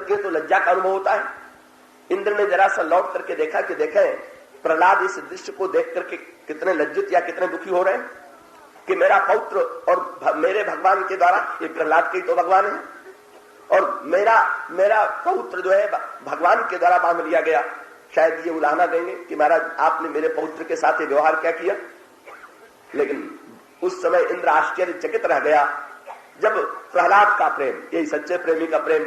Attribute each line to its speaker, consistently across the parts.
Speaker 1: करती है तो लज्जा का अनुभव होता है। इंद्र ने जरा सा लौट करके देखा कि देखें प्रहलाद इस दृश्य को देख करके कितने लज्जित या कितने दुखी हो रहे हैं कि मेरा पौत्र और मेरे भगवान के द्वारा, ये प्रहलाद के तो भगवान है, और मेरा पौत्र जो है भगवान के द्वारा बांध लिया गया। शायद ये उलाहना देंगे कि महाराज आपने मेरे पौत्र के साथ ये व्यवहार क्या किया। लेकिन उस समय इंद्र आश्चर्यचकित रह गया जब प्रहलाद का प्रेम, यही सच्चे प्रेमी का प्रेम,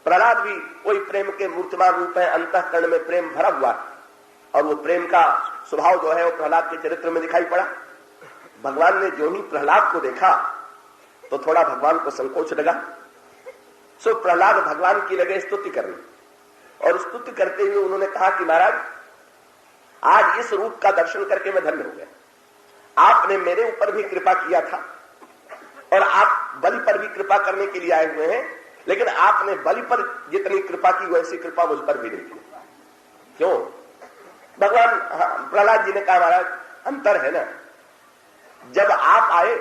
Speaker 1: प्रहलाद भी वही प्रेम के मूर्तिमान रूप है, अंतःकरण में प्रेम भरा हुआ है, और वो प्रेम का स्वभाव जो है वो प्रहलाद के चरित्र में दिखाई पड़ा। भगवान ने जो ही प्रहलाद को देखा तो थोड़ा भगवान को संकोच लगा। सो प्रहलाद भगवान की लगे स्तुति करने, और स्तुति करते हुए उन्होंने कहा कि महाराज आज इस रूप का दर्शन करके मैं धन्य हो गया। आपने मेरे ऊपर भी कृपा किया था और आप बलि पर भी कृपा करने के लिए आए हुए हैं, लेकिन आपने बलि पर जितनी कृपा की वैसी कृपा मुझ पर भी नहीं की। क्यों? भगवान प्रहलाद जी ने कहा महाराज अंतर है ना, जब आप आए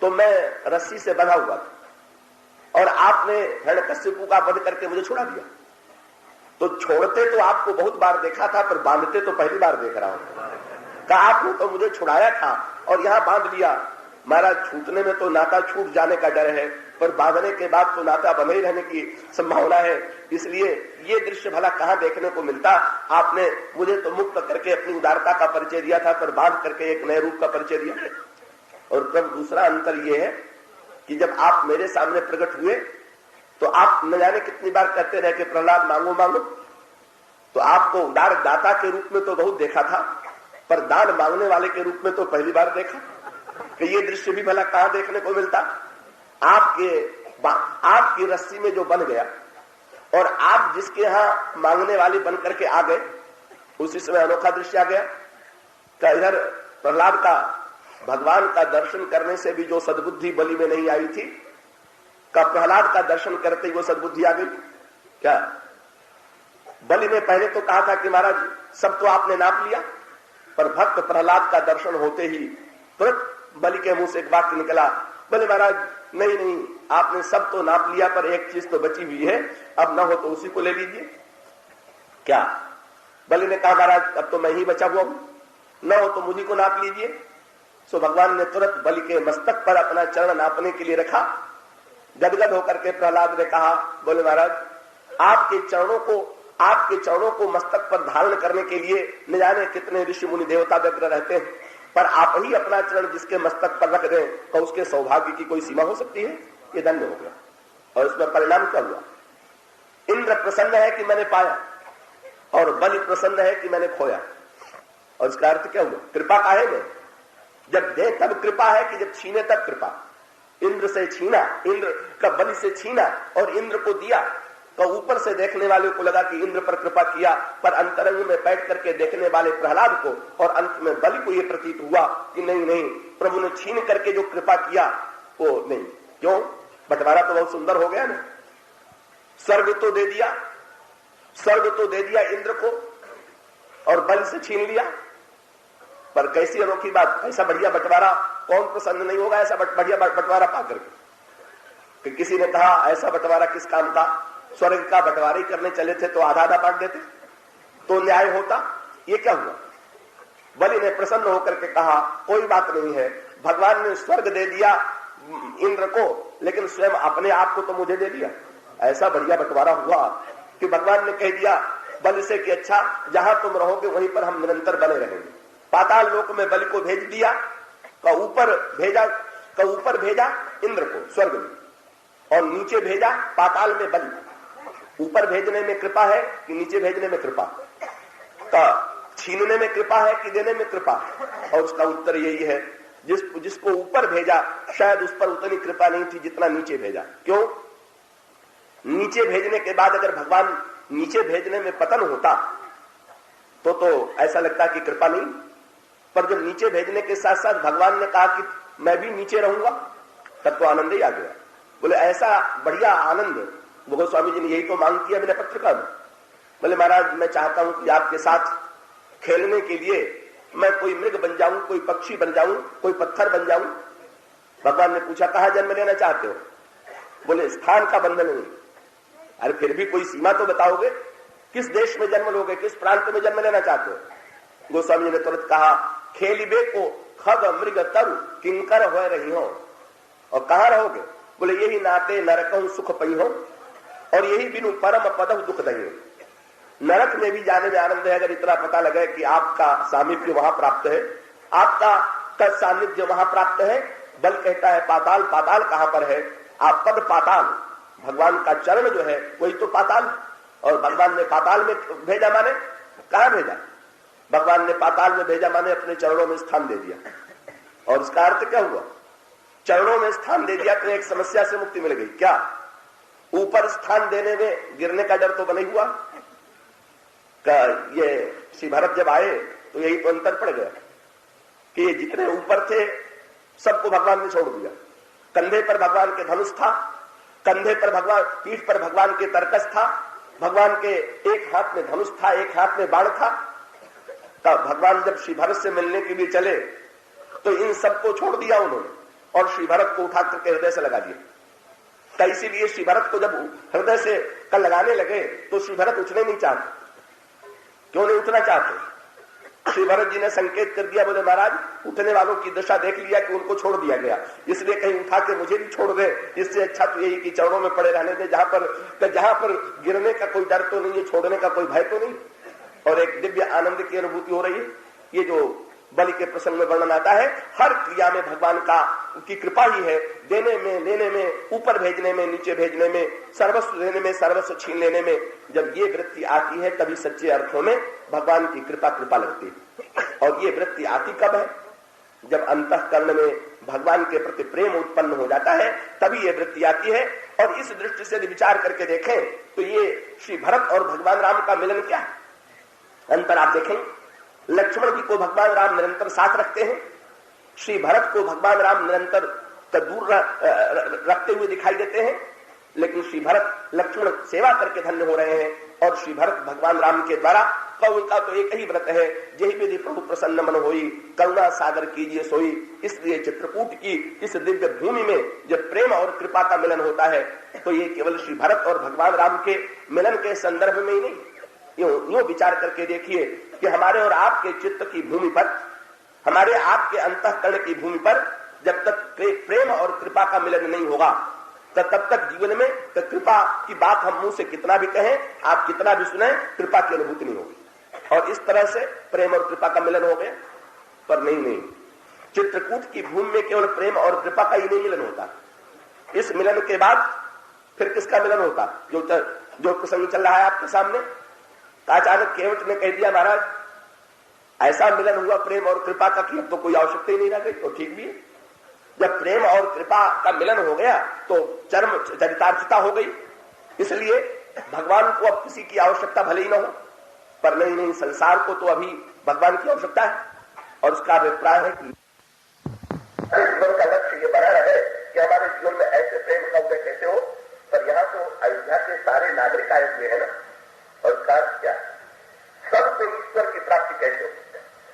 Speaker 1: तो मैं रस्सी से बंधा हुआ था और आपने हिरण्यकश्यप का वध करके मुझे छुड़ा दिया। तो छोड़ते तो आपको बहुत बार देखा था, पर बांधते तो पहली बार देख रहा हूं। कहा आपने तो मुझे छुड़ाया था और यहां बांध लिया। महाराज छूटने में तो नाता छूट जाने का डर है, पर बांधने के बाद तो नाता बने ही रहने की संभावना है। इसलिए ये दृश्य भला कहां देखने को मिलता। आपने मुझे तो मुक्त करके अपनी उदारता का परिचय दिया था, पर बांध करके एक नए रूप का परिचय दिया। और तब दूसरा अंतर यह है कि जब आप मेरे सामने प्रकट हुए तो आप न जाने कितनी बार कहते रहे कि प्रहलाद मांगो मांगो। तो आपको उदार दाता के रूप में तो बहुत देखा था, पर दान मांगने वाले के रूप में तो पहली बार देखा कि ये दृश्य भी भला कहां देखने को मिलता। आपकी रस्सी में जो बन गया और आप जिसके यहां मांगने वाले बन करके आ गए, उसी समय अनोखा दृश्य आ गया। का इधर प्रहलाद का भगवान का दर्शन करने से भी जो सद्बुद्धि बलि में नहीं आई थी, का प्रहलाद का दर्शन करते ही वो सद्बुद्धि आ गई। क्या बलि में पहले तो कहा था कि महाराज सब तो आपने नाप लिया, पर भक्त प्रहलाद का दर्शन होते ही तुरंत बलि के मुंह से एक वाक्य निकला, बोले महाराज नहीं आपने सब तो नाप लिया, पर एक चीज तो बची हुई है, अब ना हो तो उसी को ले लीजिए। क्या? बलि ने कहा महाराज अब तो मैं ही बचा हुआ हूं, न हो तो मुझी को नाप लीजिए। सो भगवान ने तुरंत बलि के मस्तक पर अपना चरण नापने के लिए रखा। गदगद होकर के प्रहलाद ने कहा, बोले महाराज आपके चरणों को मस्तक पर धारण करने के लिए न जाने कितने ऋषि मुनि देवता व्यग्र रहते हैं, पर आप ही अपना चरण जिसके मस्तक पर रख दें तो उसके सौभाग्य की कोई सीमा हो सकती है? ये धन्य हो गया। और इसमें परिणाम क्या हुआ? इंद्र प्रसन्न है कि मैंने पाया और बलि प्रसन्न है कि मैंने खोया। और इसका अर्थ क्या हुआ? कृपा काहे में? जब दे तब कृपा है कि जब छीने तब कृपा। इंद्र से छीना, इंद्र का बलि से छीना और इंद्र को दिया, तो ऊपर से देखने वाले को लगा कि इंद्र पर कृपा किया, पर अंतरंग में बैठ करके देखने वाले प्रहलाद को और अंत में बलि को यह प्रतीत हुआ कि नहीं प्रभु ने छीन करके जो कृपा किया वो नहीं। क्यों? बंटवारा तो बहुत सुंदर हो गया ना। स्वर्ग तो दे दिया इंद्र को और बलि से छीन लिया, पर कैसी अनोखी बात। ऐसा बढ़िया बंटवारा कौन प्रसन्न नहीं होगा, ऐसा बढ़िया बंटवारा पा करके। किसी ने कहा ऐसा बंटवारा किस काम का, स्वर्ग का बंटवारा करने चले थे तो आधा आधा बांट देते तो न्याय होता। ये क्या हुआ? बलि ने प्रसन्न होकर के कहा कोई बात नहीं है, भगवान ने स्वर्ग दे दिया इंद्र को, लेकिन स्वयं अपने आप को तो मुझे दे दिया। ऐसा बढ़िया बंटवारा हुआ कि भगवान ने कह दिया बलि से कि अच्छा जहां तुम रहोगे वहीं पर हम निरंतर बने रहेंगे। पाताल लोक में बलि को भेज दिया, का ऊपर भेजा इंद्र को स्वर्ग में, और नीचे भेजा पाताल में बलि। ऊपर भेजने में कृपा है कि नीचे भेजने में कृपा? का छीनने में कृपा है कि देने में कृपा? और उसका उत्तर यही है, जिसको ऊपर भेजा शायद उस पर उतनी कृपा नहीं थी जितना नीचे भेजा। क्यों? नीचे भेजने के बाद अगर भगवान नीचे भेजने में पतन होता तो ऐसा लगता कि कृपा नहीं, पर जब नीचे भेजने के साथ साथ भगवान ने कहा कि मैं भी नीचे रहूंगा, तब तो आनंद ही आ गया। बोले ऐसा बढ़िया आनंद गोस्वामी जी ने यही तो मांग किया मेरे पत्रिका में। बोले महाराज मैं चाहता हूं कि आपके साथ खेलने के लिए मैं कोई मृग बन जाऊं, कोई पक्षी बन जाऊं, कोई पत्थर बन जाऊं। भगवान ने पूछा कहां जन्म लेना चाहते हो? बोले स्थान का बंधन नहीं, अरे फिर भी कोई सीमा तो बताओगे, किस देश में जन्म लोगे, किस प्रांत में जन्म लेना चाहते हो? गोस्वामी जी ने तुरंत कहा, खेलिबे को खग मृग तरु किंकर हो रही हो। और कहां रहोगे? बोले यही नाते नरकहु सुख पई हो और यही बिनु परम पदव दुख दही हो। नरक में भी जाने में आनंद है अगर इतना पता लगे कि आपका सामीप्य वहां प्राप्त है, आपका सानिध्य वहां प्राप्त है। बल कहता है पाताल, पाताल कहां पर है? आप पद पाताल, भगवान का चरण जो है वही तो पाताल। और भगवान ने पाताल में भेजा माने कहां भेजा? भगवान ने पाताल में भेजा माने अपने चरणों में स्थान दे दिया। और इसका अर्थ क्या हुआ? चरणों में स्थान दे दिया तो एक समस्या से मुक्ति मिल गई। क्या? ऊपर स्थान देने में गिरने का डर तो बना हुआ। ये श्री भरत जब आए तो यही तो अंतर पड़ गया कि ये जितने ऊपर थे सबको भगवान ने छोड़ दिया। कंधे पर भगवान के धनुष था, कंधे पर भगवान, पीठ पर भगवान के तरकस था, भगवान के एक हाथ में धनुष था, एक हाथ में बाण था। तब भगवान जब श्री भरत से मिलने के लिए चले तो इन सबको छोड़ दिया उन्होंने और श्री भरत को उठा करके हृदय से लगा दिया। तो इसीलिए श्री भरत को जब हृदय से कल लगाने लगे तो श्री भरत उठने नहीं चाहते। क्यों नहीं उठना चाहते? श्री भरत जी ने संकेत कर दिया, बोले महाराज उठने वालों की दशा देख लिया कि उनको छोड़ दिया गया, इसलिए कहीं उठा के मुझे भी छोड़ दे। इससे अच्छा तो यही कि चरणों में पड़े रहने दे, जहां पर गिरने का कोई डर तो नहीं है, छोड़ने का कोई भय तो नहीं। और एक दिव्य आनंद की अनुभूति हो रही है। ये जो बलि के प्रसंग में वर्णन आता है, हर क्रिया में भगवान की कृपा ही है। देने में, लेने में, ऊपर भेजने में, नीचे भेजने में, सर्वस्व देने में, सर्वस्व छीन लेने में, जब ये वृत्ति आती है तभी सच्चे अर्थों में भगवान की कृपा लगती है। और ये वृत्ति आती कब है? जब अंतःकरण में भगवान के प्रति प्रेम उत्पन्न हो जाता है तभी ये वृत्ति आती है। और इस दृष्टि से विचार करके देखें तो ये श्री भरत और भगवान राम का मिलन क्या है? अंतर आप देखें, लक्ष्मण जी को भगवान राम निरंतर साथ रखते हैं, श्री भरत को भगवान राम निरंतर दूर रखते हुए दिखाई देते हैं। लेकिन श्री भरत लक्ष्मण सेवा करके धन्य हो रहे हैं और श्री भरत भगवान राम के द्वारा उनका तो एक ही व्रत है, यही विधि प्रभु प्रसन्न मन होई, करुणा सागर कीजिए सोई। इसलिए चित्रकूट की इस दिव्य भूमि में जब प्रेम और कृपा का मिलन होता है तो ये केवल श्री भरत और भगवान राम के मिलन के संदर्भ में ही नहीं, यूं विचार करके देखिए कि हमारे और आपके चित्त की भूमि पर, हमारे आपके अंतःकरण की भूमि पर जब तक प्रेम और कृपा का मिलन नहीं होगा तब तक जीवन में कृपा की बात हम मुंह से कितना भी कहें, आप कितना भी सुने, कृपा की अनुभूति नहीं होगी। और इस तरह से प्रेम और कृपा का मिलन हो गया। पर नहीं, चित्रकूट की भूमि में केवल प्रेम और कृपा का ही नहीं मिलन होता। इस मिलन के बाद फिर किसका मिलन होता? जो प्रसंग चल रहा है आपके सामने, अचानक केवट ने कह दिया महाराज ऐसा मिलन हुआ प्रेम और कृपा का कि अब तो कोई आवश्यकता ही नहीं रह गई। तो ठीक भी है, जब प्रेम और कृपा का मिलन हो गया तो चरम चरितार्थता हो गई। इसलिए भगवान को अब किसी की आवश्यकता भले ही न हो, पर नहीं, संसार को तो अभी भगवान की आवश्यकता है। और उसका अभिप्राय है कि जीवन का लक्ष्य ये बना रहे कि हमारे जीवन में ऐसे प्रेम का उदय कैसे हो। पर यहाँ तो अयोध्या के सारे नागरिक आए हुए हैं ना, और उसका क्या? सबको ईश्वर की प्राप्ति कैसे हो?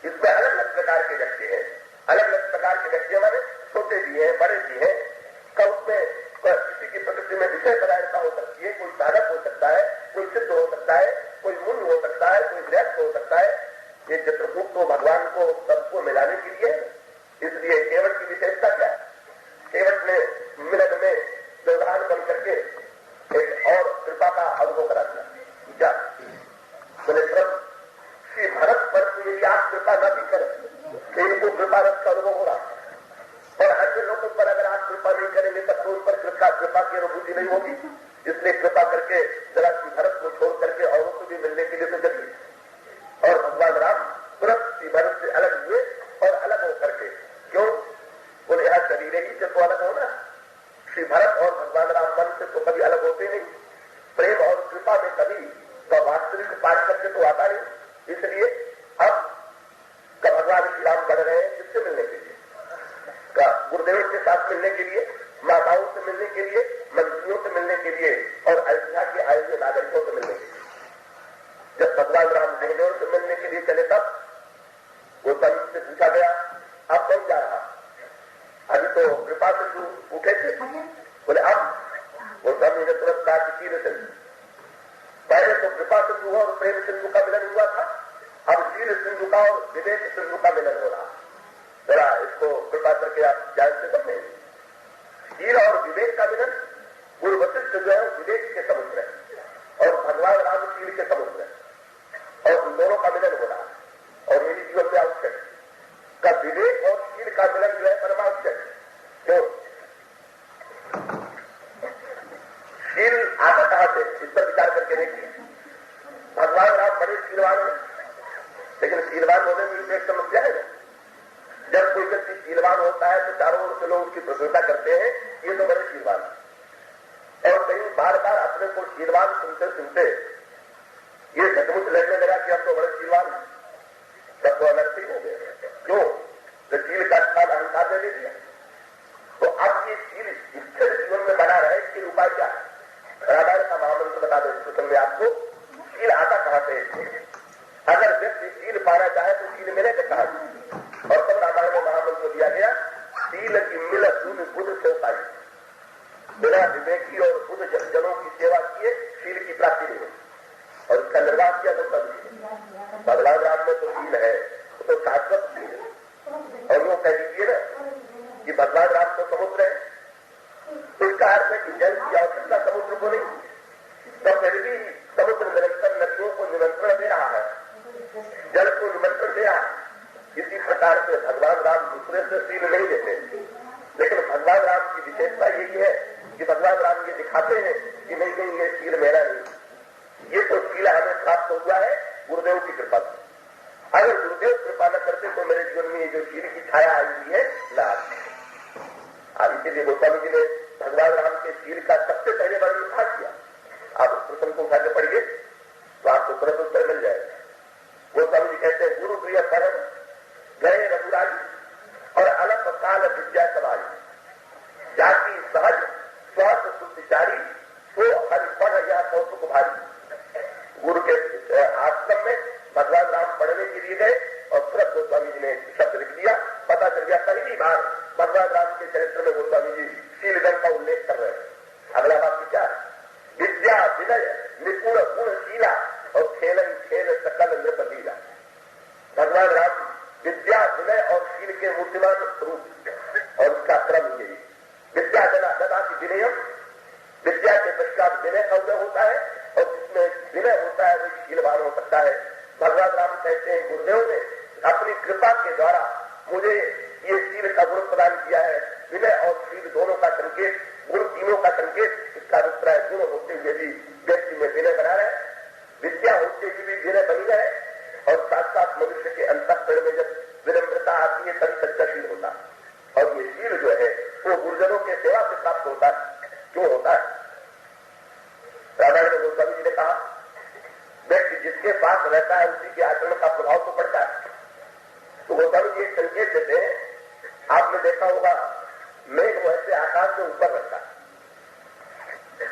Speaker 1: इसमें अलग अलग प्रकार के व्यक्ति हैं, अलग अलग प्रकार के व्यक्ति हमारे छोटे भी हैं, बड़े भी हैं। कब उसमें किसी की प्रकृति में विषय पदार्थता हो सकती है, कोई साधक हो सकता है, कोई सिद्ध हो सकता है, कोई मुनि हो सकता है, कोई गृहस्थ हो सकता है। ये चित्रकूट तो भगवान को सबको मिलाने के लिए, इसलिए केवट की विशेषता क्या? केवट ने मिलन में व्यवधान बन करके एक और कृपा का अनुभव करा दिया। क्या बोले? श्री भरत पर यदि आप कृपा न भी करें तो इनको कृपा रस का अनुभव हो रहा है, और अन्य लोगों पर अगर आप कृपा नहीं करेंगे तब तो उन पर कृपा की अनुभूति नहीं होगी। इसलिए कृपा करके जरा श्री भरत को छोड़ करके औरों को भी मिलने के लिए तो जल्दी। और भगवान राम तुरंत श्री भरत से अलग हुए और अलग होकर के, क्यों बोले? यहाँ शरीर ही से तो अलग हो ना। श्री भरत और भगवान राम मन से तो कभी अलग होते नहीं, प्रेम और कृपा में कभी तो वास्तविक पार्थिव तो आता नहीं। इसलिए अब भगवान श्री राम बढ़ रहे हैं किससे मिलने के लिए? गुरुदेव के साथ मिलने के लिए, माताओं से मिलने के लिए, मंत्रियों से मिलने के लिए, और अयोध्या के आए हुए नागरिकों से मिलने के लिए। जब भगवान राम गुरुदेव से मिलने के लिए चले तब वो पंडित से पूछा गया अब कौन जा रहा? अभी तो कृपा से तू उठे थे। बोले अब वो स्वामी ने तुरंत कहा कि तीर से तो कृपा सिंधु और प्रेम सिंधु का मिलन हुआ था, अब शील सिंधु का और विवेक सिंधु का मिलन हो रहा। जरा इसको कृपा करके आप ध्यान से समझें। शील और विवेक का मिलन, गुरु वशिष्ठ जो है विवेक के समुद्र है और भगवान राम शील के समुद्र है, और उन दोनों का मिलन हो रहा और मेरी जीवन में आवश्यक का विवेक और शील का मिलन जो है परमावश्यक। क्यों? शील आता कहां से, इस पर विचार करके देखिए। भगवान राम बड़े शीलवान हैं, लेकिन शीलवान होने में भी एक समस्या है। जब कोई व्यक्ति शीलवान होता है तो चारों ओर से लोग उसकी प्रशंसा करते हैं, ये तो बड़े शीलवान, और कहीं बार बार अपने को शीलवान सुनते सुनते ये सचमुच लगने लगा कि हम तो बड़े शीलवान, तब तो अनर्थी हो गए। क्यों? तो शील का स्थान अहंकार ने ले लिया। तो अब ये शील स्थिर जीवन में बना रहे, इसके उपाय क्या है? रामायण का महामंत्र बता दो इस प्रसंग में आपको। शील आता कहां से? अगर व्यक्ति शील पाना चाहे तो शील मिले तो कहा, और तब रामायण में महामंत्र दिया गया, शील की मिल सुन बुद्ध से उपाय। बिना विवेकी और बुद्ध जनों की सेवा किए शील की प्राप्ति नहीं होती, और इसका निर्वाह किया तो कभी भगवान राम में तो शील है, तो शाश्वत शील है। और वो कह दीजिए ना कि भगवान राम तो समुद्र है, तो इसका अर्थ है कि जल की आवश्यकता समुद्र को नहीं, तो फिर भी समुद्र निरंतर नदियों को निमंत्रण दे रहा है, जल को निमंत्रण दे रहा है। इसी प्रकार से भगवान राम दूसरे से शील नहीं देते, लेकिन भगवान राम की विशेषता यही है कि भगवान राम ये दिखाते हैं कि नहीं नहीं ये शील मेरा नहीं, ये तो शील हमें प्राप्त हुआ है गुरुदेव की कृपा से। अगर गुरुदेव कृपा न करते तो मेरे जीवन में ये जो शील की छाया आई हुई है ना। इसीलिए गोस्वामी जी ने भगवान राम के शील का सबसे पहले वर्णन कहा किया। आप उस प्रसंग को उठा के पढ़िए तो आपको तुरंत उत्तर मिल जाएगा। गोस्वामी जी कहते हैं, गुरु प्रिय परम गए रघुराज और अलग काल विद्या समाज जाति सहज स्वास्थ्य शुद्धिचारी तो हरिपण या कौतुक भारी। गुरु के आश्रम में भगवान राम पढ़ने के लिए गए और तुरंत गोस्वामी जी ने शब्द लिख दिया। पता चल गया पहली बार भगवान राम के चरित्र में गोस्वामी जी शीलगण का उल्लेख कर रहे हैं। अगला वाक्य क्या है? विद्या विनय निपुण गुणशीला और खेलन खेल सकल नृपलीला। भगवान राम विद्या विनय और शील के मूर्तिमान रूप, और उसका क्रम यही। विद्या ददा की विनयम, विद्या के पश्चात विनय का उदय होता है, और जिसमें विनय होता है वही शीलवान हो सकता है। भगवान राम कहते हैं, गुरुदेव ने अपनी कृपा के द्वारा मुझे ये शील का गुण प्रदान किया है। विनय और शील दोनों का संकेत, गुण तीनों का संकेत इसका अभिप्राय गुण होते हुए भी व्यक्ति में विनय बना रहे, विद्या होते हुए भी विनय बनी रहे, और साथ साथ मनुष्य के अंतःकरण में जब विनम्रता आती है तभी सच्चा शील होता है। और ये शील जो है वो गुरुजनों के सेवा से प्राप्त होता है। क्यों होता है? रामायण में गोस्वामी जी ने कहा, व्यक्ति जिसके पास रहता है उसी के आचरण का प्रभाव तो पड़ता है। तो गोस्वामी जी एक संकेत देते हैं, आपने देखा होगा मेघ वैसे आकाश में ऊपर रहता है,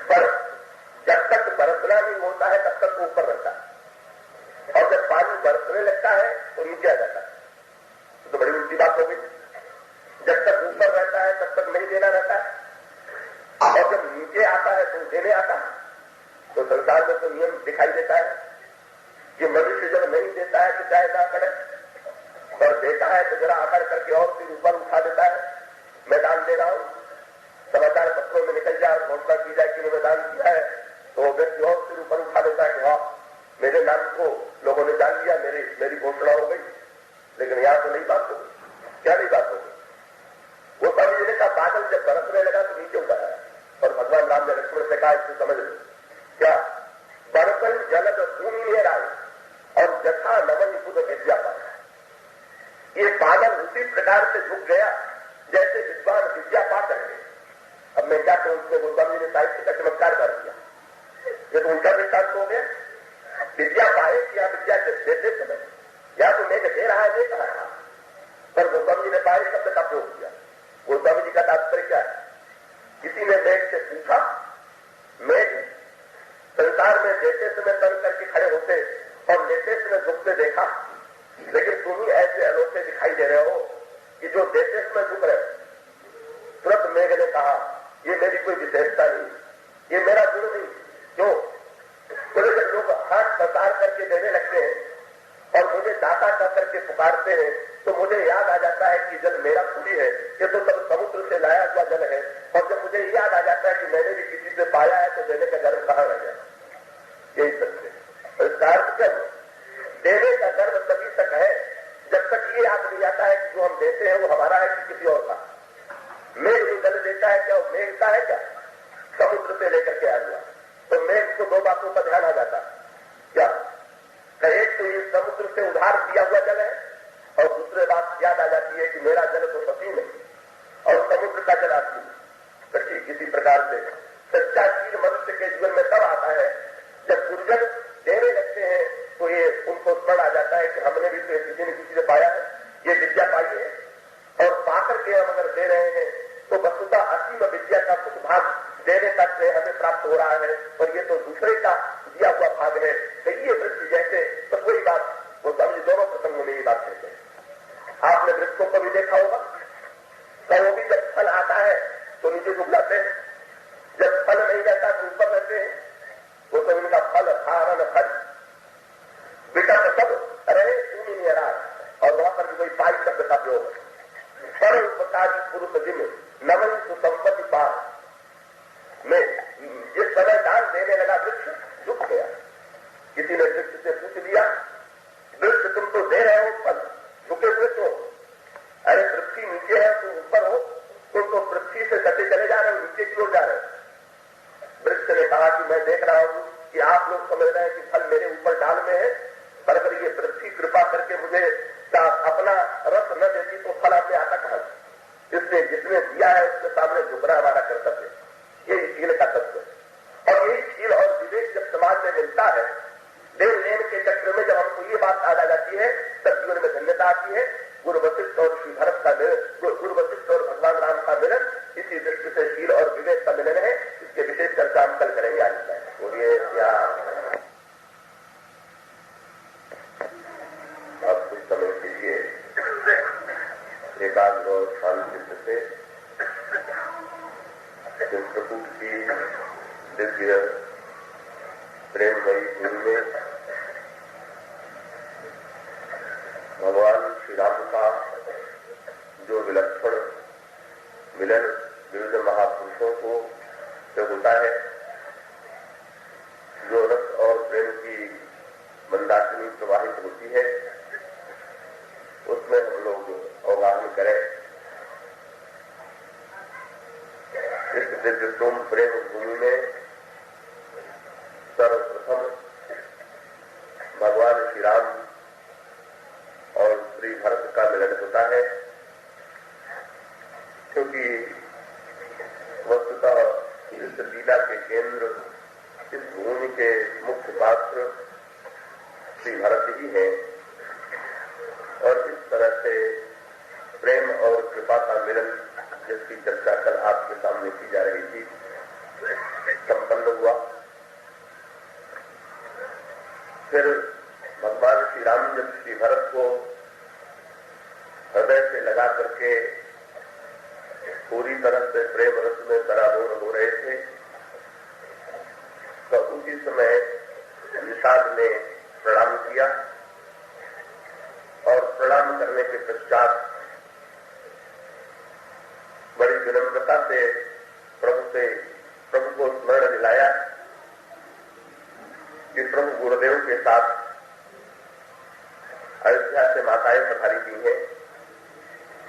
Speaker 1: पर जब तक बरसना नहीं होता है तब तक ऊपर रहता है, और जब पानी बरसने लगता है तो नीचे आ जाता है। तो बड़ी उल्टी बात हो गई। जब तक ऊपर रहता है तब तक नहीं देना रहता है, और जब नीचे आता है तो देने आता है। तो संसार में तो नियम दिखाई देता है कि मनुष्य जब नहीं देता है तो चाहे ना करे, और देता है तो जरा आकर करके और फिर ऊपर उठा देता है। मैं दान दे रहा हूं, समाचार पत्रों में निकल जाए, घोषणा की जाए कि मैंने दान किया है, तो व्यक्ति और फिर ऊपर उठा देता है कि हाँ मेरे नाम को लोगों ने जान लिया, मेरी घोषणा हो गई। लेकिन यहां तो नहीं बात होगी। क्या नहीं बात होगी? वो स्वामी जी ने कहा, बादल जब बरसने लगा तो नीचे उतर आया, और भगवान राम ने लक्ष्मण से कहा, इसको समझ लो क्या? बरसन जलद भूमि राय और जथा नवन बुध विद्या पाया। ये बादल उसी प्रकार से झुक गया जैसे विद्वान विद्या पा करके। अब मैं क्या कहूं, उसमें गोस्वामी जी ने साहित्य का चमत्कार कर दिया। ये तो उनका दृष्टांत हो गया। विद्या पाए या विद्या देते समय, या तो मेघ दे रहा है देख रहा है, पर गोस्वामी जी ने पाए शब्द का प्रयोग किया। गोस्वामी जी का तात्पर्य क्या है? किसी ने मेघ से पूछा, मेघ संसार में देते समय तन करके खड़े होते और लेते समय झुकते देखा, लेकिन तुम ही ऐसे अनोखे दिखाई दे रहे हो कि जो देते समय झुक रहे हो। तुरंत मेघ ने कहा, ये मेरी कोई विशेषता नहीं, ये मेरा गुण नहीं। क्यों? बोले जब लोग करते हैं तो मुझे याद आ जाता है कि जल मेरा थोड़ी है, ये तो सब समुद्र से लाया हुआ जल है। और जब मुझे याद आ जाता है कि मैंने भी किसी से पाया है तो देने का गर्व कहां रह गया। यही सत्य है। इसका अर्थ क्या है? देने का गर्व तभी तक है जब तक ये याद नहीं आता है कि जो हम देते हैं वो हमारा है कि किसी और का। मेघ जो जल देता है क्या वो मेघ का है क्या? समुद्र से लेकर के आ गया तो मेघ को दो बातों का ध्यान आ जाता क्या? एक तो ये समुद्र से उधार दिया हुआ जल है और दूसरी बात याद आ जाती है कि मेरा जल तो सफीन है और समुद्र का जल असली। किसी प्रकार से सच्चा चीज मनुष्य के जीवन में तब आता है जब गुरुजन देने लगते हैं तो ये उनको स्मरण आ जाता है कि हमने भी तो किसी न किसी से पाया है, ये विद्या पाई है और पाकर के हम अगर दे रहे हैं तो वस्तुतः असीम विद्या का कुछ भाग देने तक से हमें प्राप्त हो रहा है और ये तो दूसरे का दिया हुआ भाग है। तो ये वृक्ष जैसे तो कोई बात वो समझ दोनों प्रसंगों में ये बात कहते हैं। आपने वृक्षों को भी देखा होगा, कहीं भी जब फल आता है तो नीचे झुकलाते हैं, जब फल नहीं रहता तो ऊपर रहते हैं। वो सब इनका फल धारण फल बेटा तो सब रहे नहीं आ रहा और वहां पर भी कोई पाई शब्द का प्रयोग है। पर उपकारी पुरुष जिन नवन सुसंपत्ति पार में जिस समय दान देने लगा वृक्ष झुक गया। किसी ने वृक्ष से पूछ लिया, वृक्ष तुम तो दे रहे हो फल, झुके हुए तो? अरे पृथ्वी नीचे है तुम ऊपर हो, तुम तो पृथ्वी से सटे चले जा रहे हो, नीचे की ओर जा रहे हो। वृक्ष ने कहा कि मैं देख रहा हूं कि आप लोग समझ रहे हैं कि फल मेरे ऊपर डाल में है, पर अगर ये पृथ्वी कृपा करके मुझे अपना रस न देती तो फल आपने आता कहां? इसने जिसने दिया है उसके सामने झुकना हमारा कर्तव्य है। यही शील का तत्व है और यही शील और विवेक जब समाज में मिलता है, देन लेन के चक्र में जब हमको ये बात याद आ जाती है तब जीवन में धन्यता आती है। गुरु वशिष्ठ और श्री भरत का मिलन, गुरु वशिष्ठ और भगवान राम का मिलन इसी दृष्टि से शील और विवेक का मिलन है। इसके विशेष चर्चा हम कल करेंगे। आज बोलिए क्या आप कुछ समय के लिए एकाग्र और शांति से प्रभु की दिव्य प्रेममयी भूमि में भगवान श्री राम का जो विलक्षण मिलन विविध महापुरुषों को से होता है, जो रस और प्रेम की मंदाकिनी प्रवाहित होती है, उसमें हम लोग अवगाहन करें। इस दिव्य सोम प्रेम भूमि में सर्वप्रथम भगवान श्री राम और श्री भरत का मिलन होता है, क्योंकि वस्तुतः इस लीला के केंद्र, इस भूमि के मुख्य पात्र श्री भरत ही है। और इस तरह से प्रेम और कृपा का मिलन जिसकी चर्चा कल आपके सामने की जा रही थी संपन्न हुआ। फिर भगवान श्री राम जब श्री भरत को हृदय से लगा करके पूरी तरह से प्रेम रस में सराबोर हो रहे थे, तो उसी समय निषाद ने प्रणाम किया और प्रणाम करने के पश्चात बड़ी विनम्रता से प्रभु को स्मरण दिलाया कि प्रभु गुरुदेव के साथ अयोध्या से माताएं पधारी हुई हैं,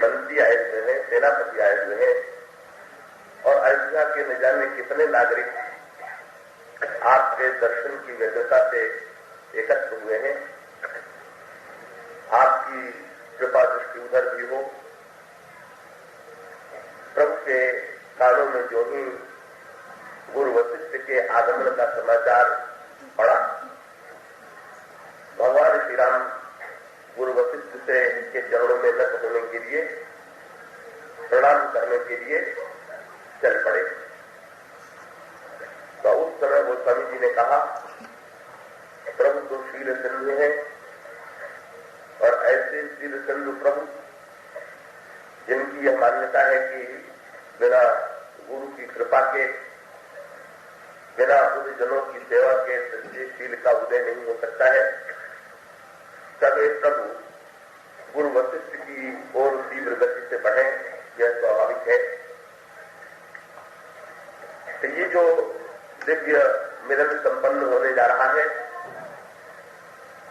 Speaker 1: मंत्री आए हुए हैं, सेनापति आए हुए हैं और अयोध्या के न जाने कितने नागरिक आपके दर्शन की व्यग्रता से एकत्र हुए हैं। आपकी कृपा दृष्टि उधर भी हो। प्रभु के कानों में जो ही गुरु वशिष्ठ के आगमन का समाचार पड़ा, भगवान श्री राम गुरु वशिष्ठ से के चरणों में नत होने के लिए, प्रणाम करने के लिए चल पड़े। तो उस समय वो स्वामी जी ने कहा, प्रभु तो शील सिंधु है और ऐसे शील सिंधु प्रभु जिनकी यह मान्यता है कि बिना गुरु की कृपा के, बिना जनों की सेवा के सच्चे शील का उदय नहीं हो सकता है। तब प्रभु गुरु वशिष्ठ की ओर तीव्र गति से बढ़े, यह स्वाभाविक है। तो ये जो दिव्य मिलन संपन्न होने जा रहा है,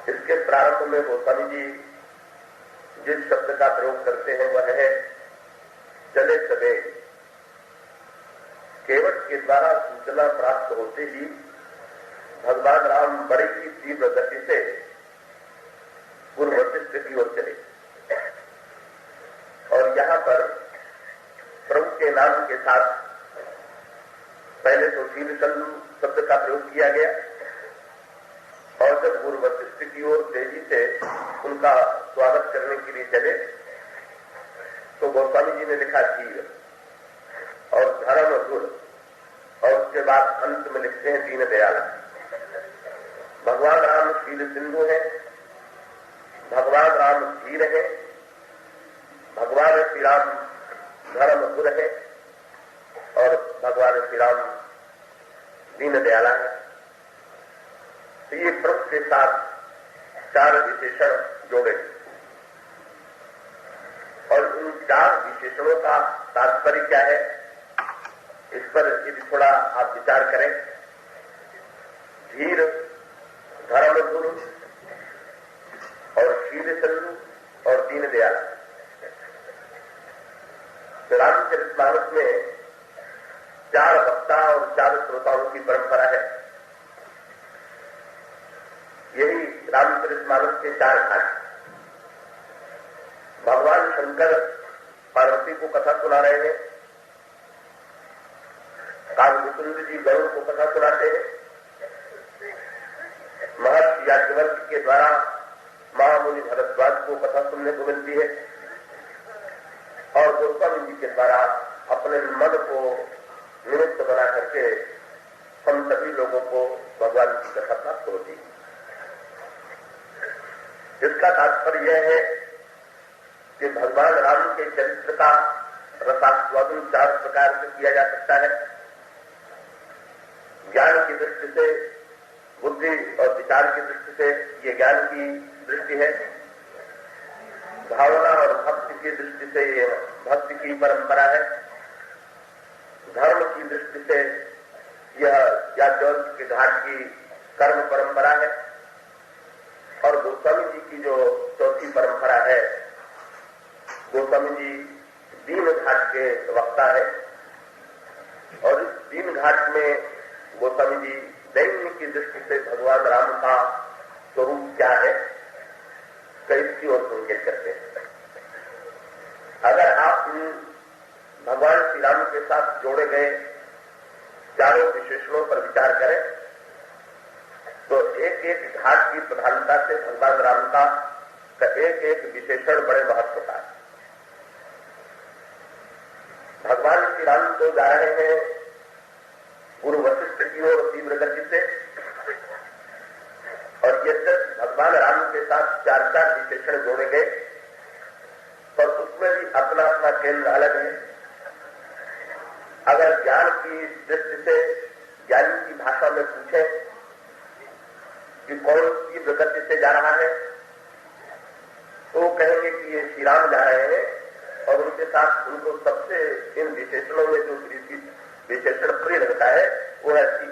Speaker 1: इसके प्रारंभ में गोस्वामी जी जिस शब्द का प्रयोग करते हैं वह है चले चले। केवट के द्वारा सूचना प्राप्त होते ही भगवान राम बड़ी ही तीव्र गति से गुरु वशिष्ठ की ओर चले और यहां पर प्रभु के नाम के साथ पहले तो शीलचंद शब्द का प्रयोग किया गया और जब गुरु वशिष्ठ की ओर तेजी से उनका स्वागत करने के लिए चले तो गोस्वामी जी ने लिखा धीर और धर्म गुण और उसके बाद अंत में लिखते हैं दीन दयाल। भगवान राम शील सिंधु है, भगवान राम धीर है, भगवान श्री राम धर्म गुण है और भगवान श्री राम दीन दयाला है। तो ये प्रभु के साथ चार विशेषण जोड़े और इन चार विशेषणों का तात्पर्य क्या है, इस पर यदि थोड़ा आप विचार करें। धीर, धर्म गुरु और शील सिंधु और दीन दयाल। रामचरितमानस में चार वक्ता और चार श्रोताओं की परंपरा है। यही रामचरितमानस के चार घाट। भगवान शंकर पार्वती को कथा सुना रहे हैं, कालमुकुंद जी गरुड़ को कथा सुनाते हैं, महर्षि याज्ञवल्क्य के द्वारा महामुनि भरद्वाज को कथा सुनने को मिलती है और गोस्वामी जी के द्वारा अपने मन को निमित्त बना करके हम सभी लोगों को भगवान की कथा प्राप्त होती है। इसका तात्पर्य यह है कि भगवान राम के चरित्र का रसास्वादन चार प्रकार से किया जा सकता है। ज्ञान की दृष्टि से, बुद्धि और विचार की दृष्टि से ये ज्ञान की दृष्टि है। भावना और भक्ति की दृष्टि से ये भक्ति की परंपरा है। धर्म की दृष्टि से यह याज्ञवल्क्य के घाट की कर्म परंपरा है और गोस्वामी जी की जो चौथी परंपरा है, गोस्वामी जी दीन घाट के वक्ता है और इस दीन घाट में गोस्वामी जी दैन्य की दृष्टि से भगवान राम का स्वरूप क्या है, इसकी ओर संकेत करते हैं। अगर आप भगवान श्री राम के साथ जोड़े गए चारों विशेषणों पर विचार करें तो एक एक घाट की प्रधानता से भगवान राम का एक एक विशेषण बड़े महत्व का है। भगवान श्री राम तो जा रहे हैं गुरु वशिष्ठ की ओर तीव्र गति से और यद्यपि भगवान राम के साथ चार चार विशेषण जोड़े गए पर उसमें भी अपना अपना केंद्र अलग है। अगर ज्ञान की दृष्टि से ज्ञानी की भाषा में पूछे कि कौन तीव्र गति से जा रहा है तो वो कहेंगे कि ये श्री राम जा रहे हैं और उनके साथ उनको सबसे इन विशेषणों में जो विशेषण प्रिय लगता है वो है सी।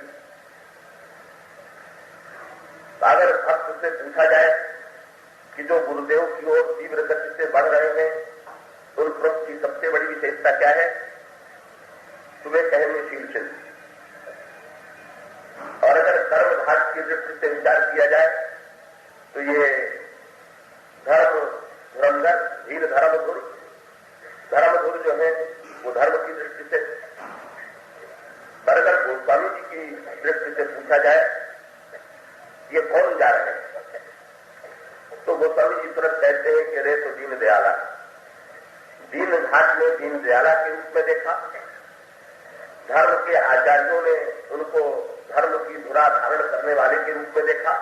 Speaker 1: अगर भक्त से पूछा जाए कि जो गुरुदेव की ओर तीव्र गति से बढ़ रहे हैं उन प्रभु की सबसे बड़ी विशेषता क्या है तो वे कहेंगे शीलचंद। और अगर धर्म घाट की दृष्टि से विचार किया जाए तो ये धर्म धुरंधर धीर धर्मधुर जो है वो धर्म की दृष्टि से। पर अगर गोस्वामी जी की दृष्टि से पूछा जाए ये कौन जा रहे हैं तो गोस्वामी जी तुरंत कहते हैं कि रे तो दीन दयाला। दीन घाट में दीन दयाला के रूप में देखा। धर्म के आचार्यों ने उनको धर्म की धुरा धारण करने वाले के रूप में देखा।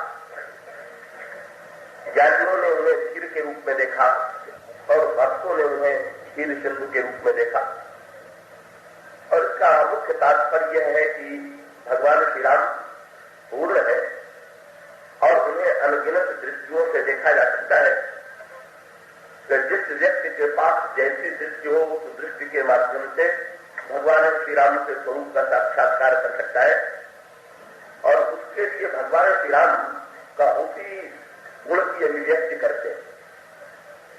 Speaker 1: ज्ञानियों ने उन्हें धीर के रूप में देखा और भक्तों ने उन्हें शील सिंधु के रूप में देखा। और इसका मुख्य तात्पर्य यह है कि भगवान श्री राम पूर्ण है और उन्हें अनगिनत दृष्टियों से देखा जा सकता है। कि जिस व्यक्ति के पास जैसी दृष्टि हो उस दृष्टि के माध्यम से भगवान श्री राम के स्वरूप का साक्षात्कार कर सकता है और उसके लिए भगवान श्री राम का उसी गुण की अभिव्यक्ति करते हैं।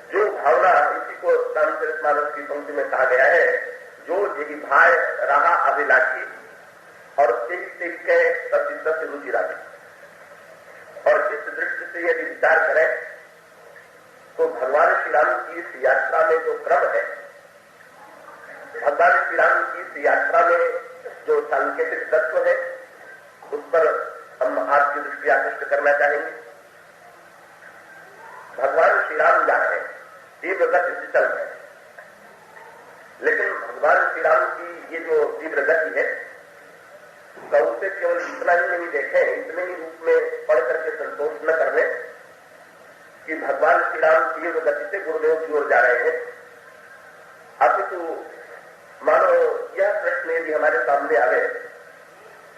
Speaker 1: जो भावना, इसी को रामचरितमानस की पंक्ति में कहा गया है, जो यही भाई रहा अभिलाषी और तेज के प्रसिद्ध से रुचि राखी। और जिस दृष्टि से यदि विचार करें तो भगवान श्री राम की इस यात्रा में जो क्रम है, भगवान श्री राम की इस यात्रा में जो सांकेतिक तत्व है, उस पर हम आपकी दृष्टि आकृष्ट करना चाहेंगे। भगवान श्री राम जा रहे हैं, तीव्र गति से चल रहे हैं, लेकिन भगवान श्री राम की ये जो तीव्र गति है, तो उसे केवल इतना ही नहीं देखें, इतने ही रूप में पढ़ करके संतोष न करने कि भगवान श्री राम तीव्र गति से गुरुदेव की ओर जा रहे हैं। अपितु मानो यह प्रश्न यदि हमारे सामने आवे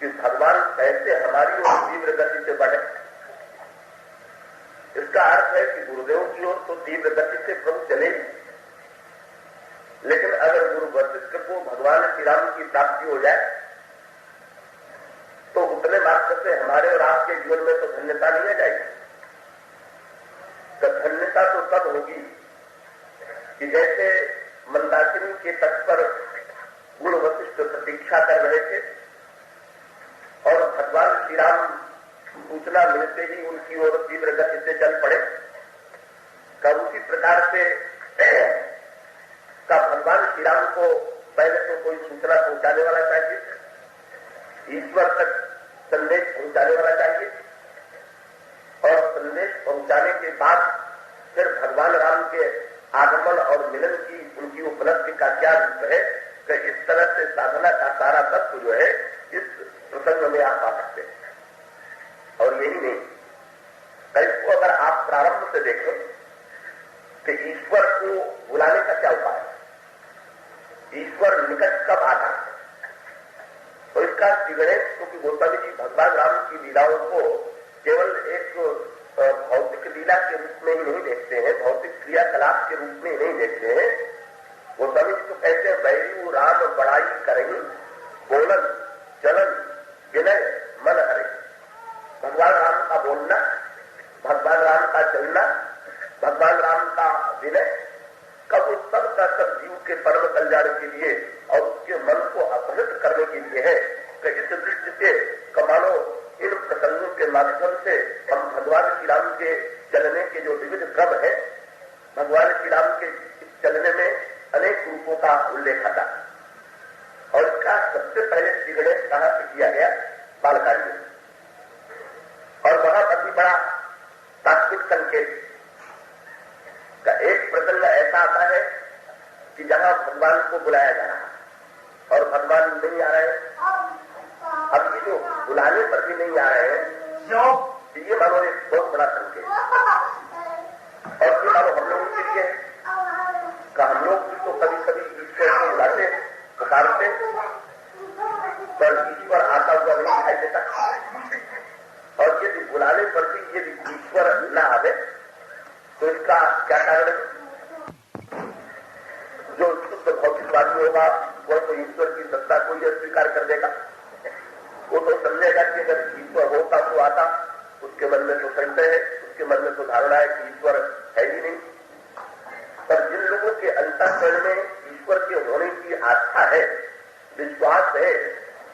Speaker 1: कि भगवान कैसे हमारी ओर तीव्र गति से बढ़े, इसका अर्थ है कि गुरुदेव की ओर तो तीव्र गति से प्रभु चले, लेकिन अगर गुरु वशिष्ठ को भगवान श्री राम की प्राप्ति हो जाए तो उतने मात्र से हमारे और आपके जीवन में तो धन्यता नहीं आ जाएगी। तो धन्यता तो तब होगी कि जैसे मंदाकिनी के तट पर गुरु वशिष्ठ प्रतीक्षा कर रहे थे और भगवान श्री राम सूचना मिलते ही उनकी ओर तीव्र गति से चल पड़े, का उसी प्रकार से का भगवान श्री राम को पहले तो कोई सूचना पहुंचाने वाला चाहिए, ईश्वर तक संदेश पहुंचाने वाला चाहिए, और संदेश पहुंचाने के बाद फिर भगवान राम के आगमन और मिलन की उनकी उपलब्धि का क्या रूप है कि इस तरह से साधना का सारा तत्व जो है इस प्रसंग में आप पा सकते हैं। और यही नहीं, इसको अगर आप प्रारंभ से देखें कि ईश्वर को बुलाने का क्या उपाय है, ईश्वर निकट कब आता है, तो इसका गणेश क्योंकि गोस्वामी जी भगवान राम की लीलाओं को केवल एक भौतिक लीला के रूप में ही नहीं देखते हैं, भौतिक क्रियाकलाप के रूप में ही नहीं देखते हैं। गोस्वामी जी तो कहते हैं बैरू राम बड़ाई करेंगे, बोलन चलन विनय मन हरे। भगवान राम का बोलना, भगवान राम का चलना, भगवान राम का विनय, कब उस सब का सब जीव के परम कल्याण के लिए और उसके मन को अपहृत करने के लिए है कि इस दृष्टि से कमानो इन प्रसंगों के माध्यम से हम भगवान श्री राम के चलने के जो विविध क्रम है, भगवान श्री राम के चलने में अनेक रूपों का उल्लेख आता और इसका सबसे पहले श्री गणेश कहाँ से किया गया, बालकांड में। और वहां अति बड़ा तात्विक संकेत का एक प्रसंग ऐसा आता है कि जहां भगवान को बुलाया जा रहा है और भगवान नहीं आ रहे हैं। अब ये जो बुलाने पर भी नहीं आ रहे हैं, ये मानो एक बहुत बड़ा संकेत। और ये मानो हम लोगों के लिए का हम लोग भी तो कभी कभी ईश्वर को बुलाते पुकारते, पर ईश्वर आता हुआ नहीं दिखाई देता। और यदि बुलाने पर भी यदि ईश्वर न आवे तो इसका क्या कारण है? जो शुद्ध भौतिकवादी होगा वह तो ईश्वर की सत्ता को यह स्वीकार कर देगा, वो तो समझेगा कि अगर ईश्वर होता तो आता, उसके मन में तो संशय है, उसके मन में तो धारणा है कि ईश्वर है ही नहीं। पर जिन लोगों के अंतःकरण में ईश्वर के होने की आस्था है, विश्वास है,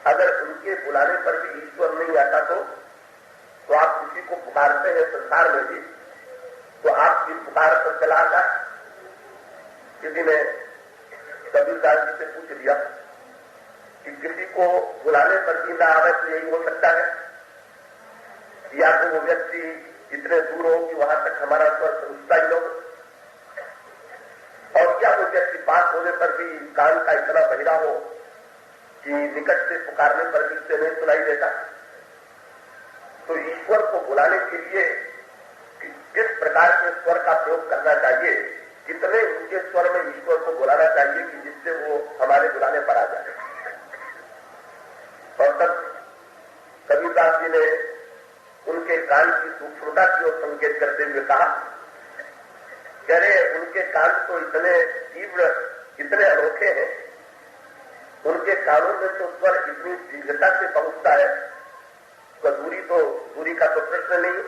Speaker 1: अगर उनके बुलाने पर भी ईश्वर नहीं आता तो आप किसी को पुकारते हैं संसार में भी, तो आपकी पुकार पर चला आता। किसी ने कबीरदास जी से पूछ लिया कि किसी को बुलाने पर भी ना आवे तो यही हो सकता है, या तो वो व्यक्ति इतने दूर हो कि वहां तक हमारा स्वर पहुंचता ही हो, और क्या वो व्यक्ति पास होने पर भी कान का इतना बहिरा हो कि निकट से पुकारने पर भी उसे नहीं सुनाई देता। तो ईश्वर को बुलाने के लिए किस प्रकार के स्वर का प्रयोग करना चाहिए, कितने ऊंचे स्वर में ईश्वर को बुलाना चाहिए कि जिससे वो हमारे बुलाने पर आ जाए। और तब कबीरदास जी ने उनके कान की सूक्ष्मता की ओर संकेत करते हुए कहा कह रहे उनके कान तो इतने तीव्र, इतने अनोखे हैं, उनके कानों में तो स्वर इतनी शीघ्रता से पहुंचता है तो दूरी का तो प्रश्न नहीं,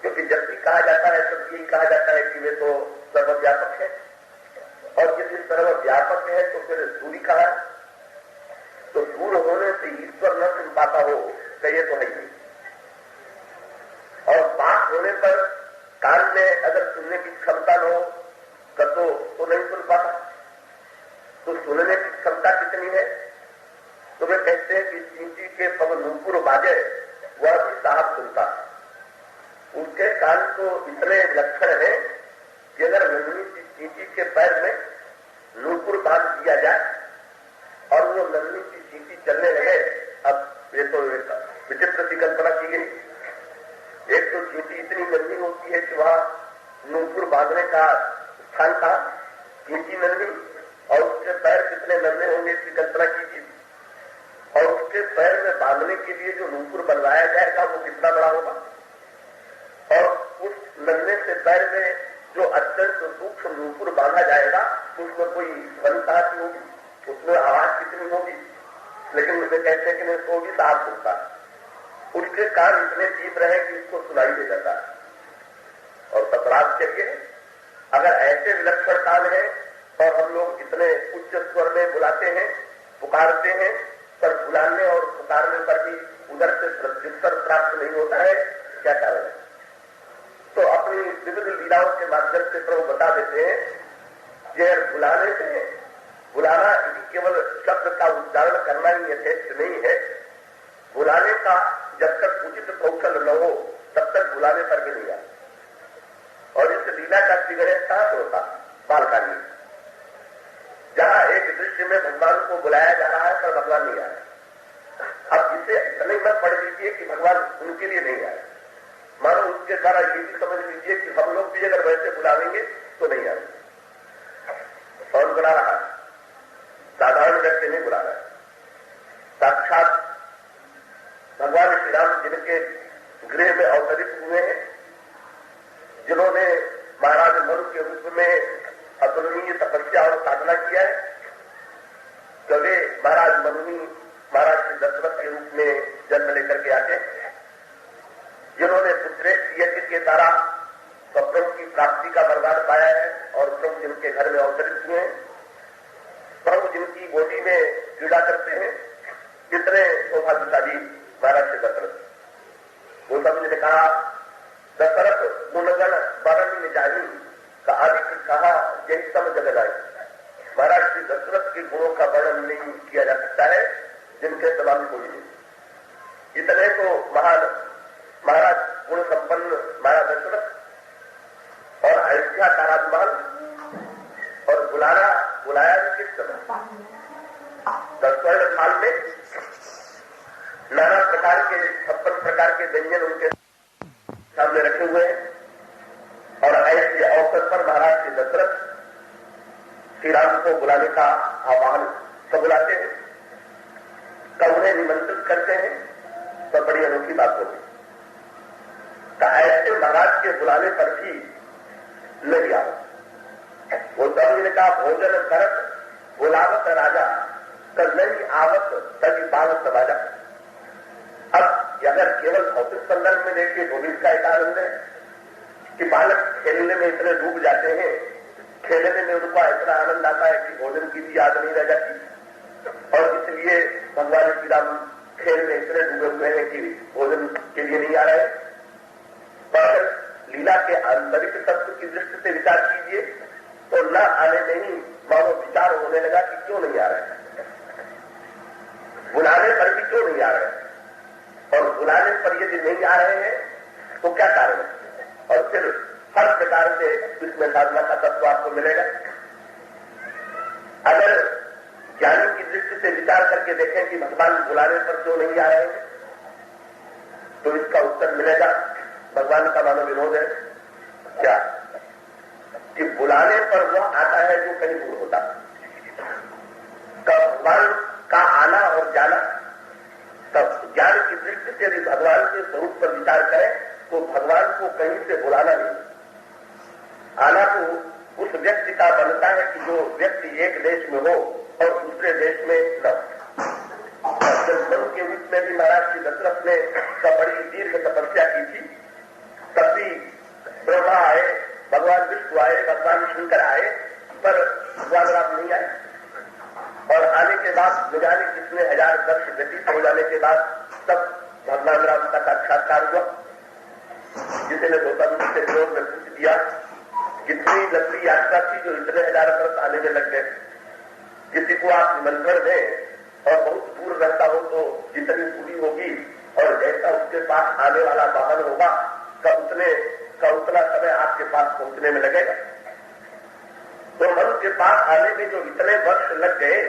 Speaker 1: क्योंकि जब भी कहा जाता है तब यही कहा जाता है कि वे तो सर्वव्यापक है, और यदि सर्वव्यापक है तो फिर दूरी कहा, तो दूर होने से ईश्वर न सुन पाता हो तो ये तो है ही। और बात होने पर कान में अगर सुनने की क्षमता न हो तो नहीं सुन पाता। तो सुनने की क्षमता कितनी है? तो वे कहते हैं कि चींटी के पग नूपुर बाजे वह भी साहब सुनता। उसके कान तो इतने लक्षण है कि अगर नन्ही सी चींटी के पैर में नूपुर बांध दिया जाए और वो नन्ही सी चींटी चलने लगे, अब ये तो विचित्र सी कल्पना की गई। एक तो चींटी इतनी नन्ही होती है कि वहां नूपुर बांधने का स्थान था, चींटी नन्ही, और उसके पैर कितने नन्हे होंगे इसकी कल्पना कीजिए। और उसके पैर में बांधने के लिए जो नूपुर बनवाया जाएगा वो कितना बड़ा होगा, और उस नन्हे से पैर में जो अत्यंत सूक्ष्म नूपुर बांधा जाएगा उसमें कोई ध्वनिता होगी, उसमें आवाज कितनी होगी। लेकिन मुझे कहते हैं कि नहीं, तो भी साफ सुनता है। उसके कान इतने तीव्र है कि इसको सुनाई दे जाता है। और तपराध चाहिए, अगर ऐसे विलक्षण कान है और हम लोग इतने उच्च स्वर में बुलाते हैं, पुकारते हैं, पर बुलाने और पुकारने पर भी उधर से प्रत्युत्तर प्राप्त नहीं होता है, क्या कारण है? तो अपनी विविध लीलाओं के माध्यम से प्रभु बता देते हैं कि बुलाने से, बुलाना केवल शब्द का उच्चारण करना ही यथेष्ट नहीं है। बुलाने का जब तक उचित कौशल न हो तब तक बुलाने पर भी नहीं आता। और इस लीला का श्रीगणेश कहां से होता? बालकानी, जहां एक दृश्य में भगवान को बुलाया जा रहा है पर भगवान नहीं आया। अब इसे इतने मत पढ़ लीजिए कि भगवान उनके लिए नहीं आए, मानो उसके द्वारा ये भी समझ लीजिए कि हम लोग भी अगर वैसे बुलावेंगे तो नहीं आएंगे। और बुला रहा है, साधारण व्यक्ति नहीं बुला रहा है, साक्षात भगवान श्री राम जिनके गृह में अवतरित हुए हैं, जिन्होंने महाराज मनु के रूप में अतुलनीय तपस्या और साधना किया है, कभी महाराज मनु महाराज श्री दशरथ के रूप में जन्म लेकर के आते हैं, जिन्होंने पुत्रेष्ठ यज्ञ के द्वारा प्रभु की प्राप्ति का वरदान पाया है और प्रभु जिनके घर में अवतरित हुए हैं, प्रभु जिनकी गोदी में क्रीड़ा करते हैं, कितने सौभाग्यशाली महाराज श्री दशरथ। गोस्वामी ने कहा, दशरथ गुणगण बरन जानी का अधिक कहा यही सम जगदाई। महाराज श्री दशरथ के गुणों का वर्णन नहीं किया जा सकता है, जिनके समान कोई नहीं। इतने तो महाराज गुण संपन्न महाराज दशरथ और अयोध्या का राजमहल, और बुलाया किस समय? 10 स्वर्ण थाल में नाना प्रकार के 56 प्रकार के व्यंजन उनके सामने रखे हुए हैं। और ऐसे अवसर पर महाराज श्री दशरथ श्री राम को बुलाने का आह्वान सब बुलाते हैं, कब उन्हें निमंत्रित करते हैं, तो बड़ी अनोखी बात होगी। ऐसे महाराज के बुलाने पर भी नहीं आओ। वो तब ने कहा, भोजन करत बुलावत राजा कर नहीं आवत तभी बालक समाजा। अब अगर केवल भौतिक संदर्भ में देखिए तो भी इसका एक आनंद है कि बालक खेलने में इतने डूब जाते हैं, खेलने में उनको इतना आनंद आता है कि भोजन की भी याद नहीं रह जाती, और इसलिए भगवान श्री राम खेल में इतने डूबे हुए हैं कि भोजन के लिए नहीं आ रहे। पर लीला के आंतरिक तत्व की दृष्टि से विचार कीजिए तो न आने में ही मानो विचार होने लगा कि क्यों नहीं आ रहे, बुलाने पर भी क्यों नहीं आ रहे, और बुलाने पर यदि नहीं आ रहे हैं तो क्या कारण है। और फिर हर प्रकार से इसमें साधना का तत्व आपको मिलेगा। अगर ज्ञानी की दृष्टि से विचार करके देखें कि भगवान बुलाने पर क्यों नहीं आ रहे हैं, तो इसका उत्तर मिलेगा भगवान का मानो विनोद है क्या कि बुलाने पर वह आता है जो कहीं दूर होता। भगवान का आना और जाना, तब ज्ञान की दृष्टि से यदि भगवान के स्वरूप पर विचार करें तो भगवान को कहीं से बुलाना नहीं, आना तो उस व्यक्ति का बनता है कि जो व्यक्ति एक देश में हो और दूसरे देश में न हो। जब मनु के रूप में भी महाराज श्री दशरथ ने बड़ी दीर्घ तपस्या की थी, तब भी ब्रह्मा आए, भगवान विष्णु आए, भगवान शंकर आए, पर भगवान राम नहीं आए। और आने के बाद न जाने कितने हजार वर्ष व्यतीत हो जाने के बाद तब भगवान राम का साक्षात्कार हुआ। किसी ने गौतम से विरोध में पूछ दिया, कितनी लंबी यात्रा थी जो इतने हजार वर्ष आने में लग गए। किसी को आप निमंत्रण दें और बहुत दूर रहता हो तो जितनी दूरी होगी और जैसा उसके पास आने वाला वाहन होगा का उतना समय आपके पास पहुंचने में लगेगा। तो मनु के पास आने में जो इतने वर्ष लग गए,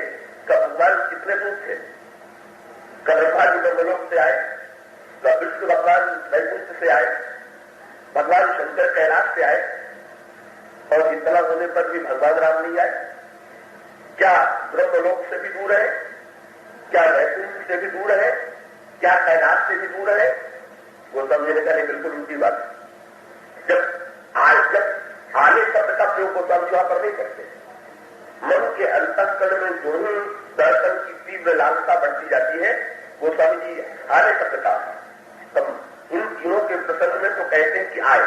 Speaker 1: भगवान कितने दूर थे। ब्रह्मा जी ब्रह्मलोक से आए, विष्णु भगवान वैकुंठ से आए, भगवान शंकर कैलाश से आए, और इतना होने पर भी भगवान राम नहीं आए। क्या ब्रह्मलोक से भी दूर है? क्या वैकुंठ से भी दूर है? क्या कैलाश से भी दूर है? वो समझने का नहीं, बिल्कुल उनकी बात। जब आने शब्द का प्रयोग होता है वहां पर नहीं करते। मन के अंतःकरण में जो ही दर्शन की तीव्र लालसा बढ़ती जाती है, वो स्वामी जी आने शब्द का। तब इन तीनों के प्रसंग में तो कहते हैं कि आए,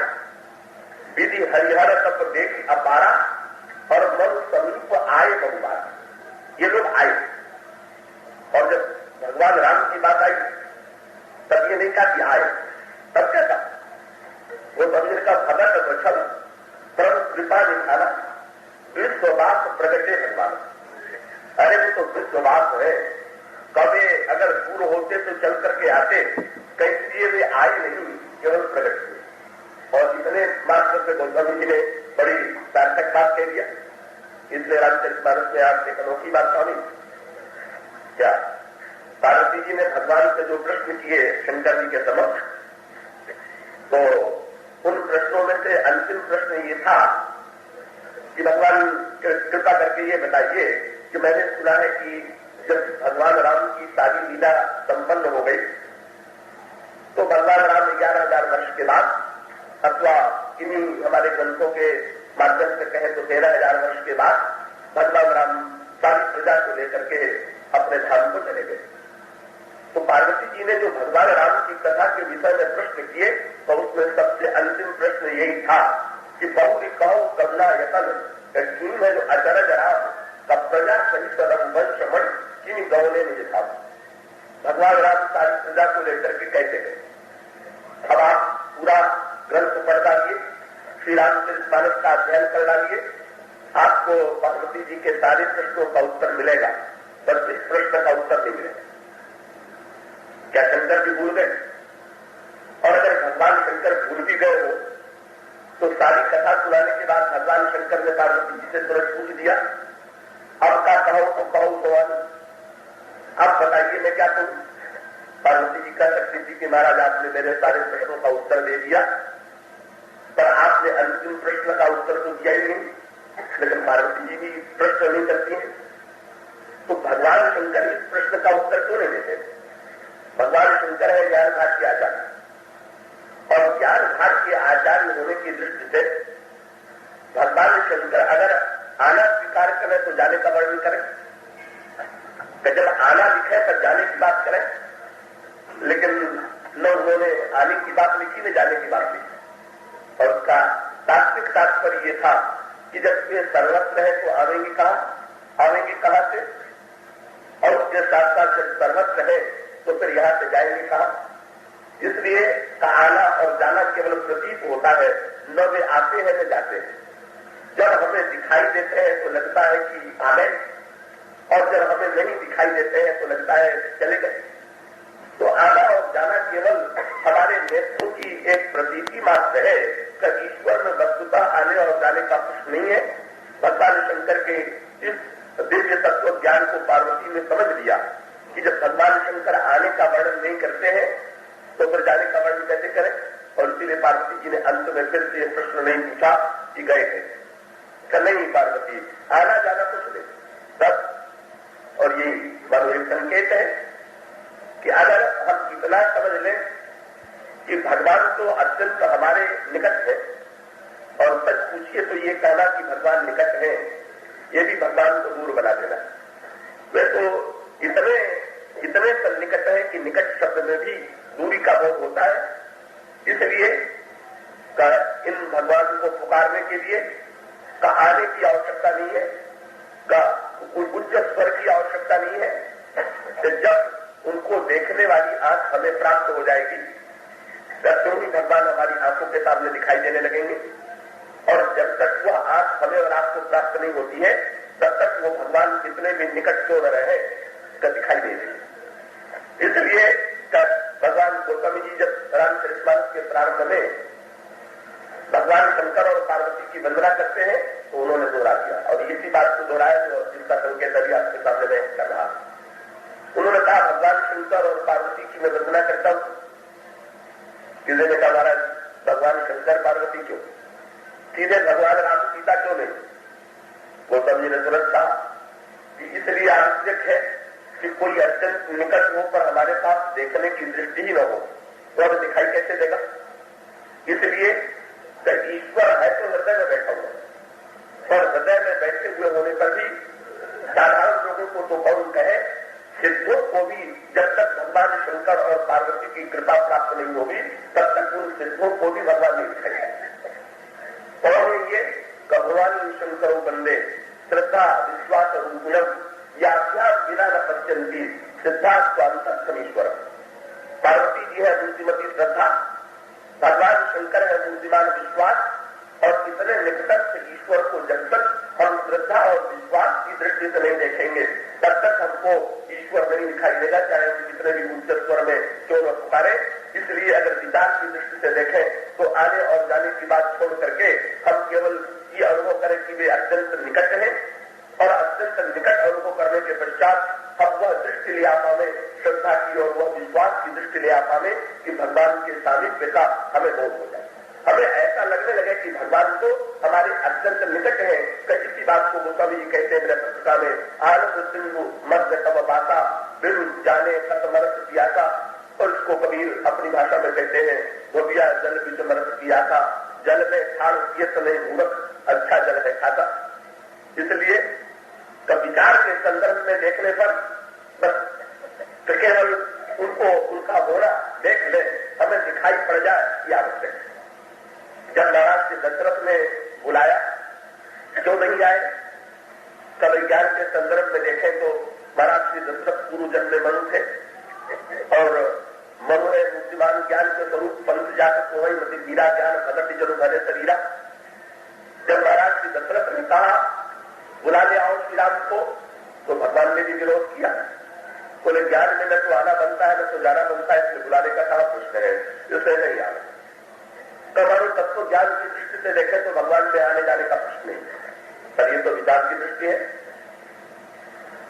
Speaker 1: विधि हरिहर तप देख अपारा और मन समीप आए बहुबार। ये लोग आए, और जब भगवान राम की बात आई तब ये नहीं कहा कि आए, तब क्या था? वो मंदिर का भगत वचन परम कृपा दिखाना, विश्ववास प्रगटे भगवान। अरे वो तो विश्ववास है, कभी अगर दूर होते तो चल करके आते, कैसे वे आए नहीं, केवल प्रकट हुए। और इतने मात्र से गोस्वामी जी ने बड़ी सार्थक बात कह दिया। इसलिए रामचरितमानस में आपसे एक अनोखी बात स्वामी क्या पार्वती जी ने भगवान से जो प्रश्न किए शंकर जी के समक्ष, तो उन प्रश्नों में से अंतिम प्रश्न ये था कि भगवान कृपा करके ये बताइए कि मैंने सुना है कि जब भगवान राम की सारी लीला संपन्न हो गई तो भगवान राम 11,000 वर्ष के बाद अथवा इन्हीं हमारे ग्रंथों के माध्यम से कहें तो 13,000 वर्ष के बाद भगवान राम सारी प्रजा को लेकर के अपने धाम को चले गए। तो पार्वती जी ने जो भगवान राम की कथा के विषय में प्रश्न किए, तो उसमें सबसे अंतिम प्रश्न यही था कि बहुरी कहो करुणा यतन कीम है जो अचरज राम का प्रजा सहित वंश मण किन गौने में था। भगवान राम सारी प्रजा को लेकर के कैसे गए। अब आप पूरा ग्रंथ पढ़ डालिए, श्री रामचरितमानस का अध्ययन कर डालिए, आपको पार्वती जी के सारे प्रश्नों का उत्तर मिलेगा, बस इस प्रश्न का उत्तर नहीं मिलेगा। क्या शंकर भी भूल गए? और अगर भगवान शंकर भूल भी गए हो तो सारी कथा सुनाने के बाद भगवान शंकर ने पार्वती जी से तुरंत पूछ दिया, अब क्या कहो तो कहो भगवान, अब बताइए मैं क्या कहूं। पार्वती जी कह सकती थी कि महाराज आपने मेरे सारे प्रश्नों का उत्तर दे दिया, पर आपने अंतिम प्रश्न का उत्तर तो दिया ही नहीं। लेकिन पार्वती जी भी प्रश्न नहीं करती हैं, तो भगवान शंकर इस प्रश्न का उत्तर क्यों नहीं देते? भगवान शंकर है ज्ञान घाट के आचार्य, और ज्ञान घाट के आचार्य होने की दृष्टि से भगवान शंकर अगर आना स्वीकार करें तो जाने का वर्णन करें, जब आना लिखे तब जाने की बात करें, लेकिन न उन्होंने आने की बात लिखी न जाने की बात लिखी। और उसका तात्विक तात्पर्य ये था कि जब वे सर्वत्र है तो आवेंगे कहां से, और उसके साथ साथ जब सर्वत्र है तो फिर यहां से जाएंगे कहां। इसलिए आना और जाना केवल प्रतीत होता है, न वे आते हैं न जाते हैं। जब हमें दिखाई देते हैं तो लगता है कि आए, और जब हमें नहीं दिखाई देते हैं तो लगता है चले गए। तो आना और जाना केवल हमारे नेत्रों की एक प्रतीति मात्र है, कि ईश्वर में वस्तुतः आने और जाने का प्रश्न नहीं है। भगवान शंकर के इस दिव्य तत्व ज्ञान को पार्वती ने समझ लिया कि जब भगवान शंकर आने का वर्णन नहीं करते हैं तो फिर जाने का वर्णन कैसे करें। और इसीलिए पार्वती जी ने अंत में फिर से प्रश्न नहीं पूछा कि गए थे, नहीं पार्वती आना जाना कुछ नहीं तब। और ये मानो एक संकेत है कि अगर हम इतना समझ लें कि भगवान तो अत्यंत हमारे निकट है, और सच पूछिए तो ये कहना कि भगवान निकट है, ये भी भगवान को दूर बना देना। वे तो इतने सन्निकट है कि निकट शब्द में भी दूरी का बोध होता है। इसलिए इन भगवान को पुकारने के लिए का आने की आवश्यकता नहीं है, का कोई उच्च स्वर की आवश्यकता नहीं है। तो जब उनको देखने वाली आंख हमें प्राप्त हो जाएगी तब तो ही भगवान हमारी आंखों के सामने दिखाई देने लगेंगे। और जब तक वह आंख हमें और आपको प्राप्त नहीं होती है तब तक वो भगवान कितने भी निकट क्यों न रहे का दिखाई नहीं देगी। इसलिए भगवान गौतम जी जब रामचरितमानस के प्रारंभ में भगवान शंकर और पार्वती की वंदना करते हैं तो उन्होंने दोहरा दिया, और इसी बात को दोहराया जो जिसका संकेत अभी आपके सामने मैं कर रहा। उन्होंने कहा भगवान शंकर और पार्वती की मैं वंदना करता हूं। किसी ने कहा महाराज भगवान शंकर पार्वती क्यों, सीधे भगवान राम सीता क्यों नहीं? गौतम जी ने तुरंत कहा कि इसलिए आवश्यक है कि कोई अत्यंत निकट हो पर हमारे पास देखने की दृष्टि ही न हो, तो हमें दिखाई कैसे देगा? इसलिए ईश्वर है तो हृदय में बैठा हुआ, और हृदय में बैठे हुए होने पर भी साधारण लोगों को तो कौन कहे, सिद्धों को भी जब तक भगवान शंकर और पार्वती की कृपा प्राप्त नहीं होगी तब तक उन सिद्धों को भी भगवान नहीं दिखाएगा। और ये भगवान शंकर बंदे श्रद्धा विश्वास रूपिणम याभ्याम बिना न पश्यन्ति सिद्धा स्वांतमीश्वर। पार्वती जी है मूर्तिमती श्रद्धा, भगवान शंकर है मूर्तिमान विश्वास, और इतने निकटस्थ ईश्वर को जब तक हम श्रद्धा और विश्वास की दृष्टि से नहीं देखेंगे तब तक हमको ईश्वर नहीं दिखाई देगा, चाहे हम कितने भी उच्च स्वर में क्यों न पुकारे। इसलिए अगर विचार की दृष्टि से देखें तो आने और जाने की बात छोड़ करके हम केवल ये अनुभव करें कि वे अत्यंत निकट हैं, और अत्यंत निकट अनुभव करने के पश्चात हम वह दृष्टि ले आ पावे श्रद्धा की और वह विश्वास की दृष्टि ले आ पावे कि भगवान के सानिध्य का हमें बोध हो जाए। हमें ऐसा लगने लगे कि भगवान तो हमारे अत्यंत निकट है। इसी बात को गोस्वामी जी कहते हैं मेरे पत्रिका में, आनंद सिंधु मध्य तब बाता बिरु जाने सतमरस पियासा, और इसको कबीर अपनी भाषा में कहते हैं गोपिया जल बीच मरस पियासा, जल में खान पियत नहीं मूर्ख अच्छा जल है खाता। इसलिए विचार के संदर्भ में देखने पर बस केवल उनको उनका होना देख ले हमें दिखाई पड़ जाए ये आवश्यक है। जब महाराज के दशरथ ने बुलाया क्यों नहीं आए, तब ज्ञान के संदर्भ में देखें तो महाराज के दशरथ पूर्व जन्म में मनु थे, और मनु है मूर्तिमान ज्ञान के स्वरूप पंथ जाकर तो वही मति वीरा ज्ञान भगत जरूर भरे शरीरा। जब महाराज के दशरथ ने कहा बुला ले आओ श्री राम को, तो भगवान ने भी विरोध किया, बोले ज्ञान में न तो आना बनता है न तो जाना बनता है, इसलिए बुलाने का कहा प्रश्न है, इसलिए नहीं आना। तो तत्व ज्ञान की दृष्टि से देखें तो भगवान में आने जाने का प्रश्न नहीं है, पर ये तो विचार की दृष्टि है।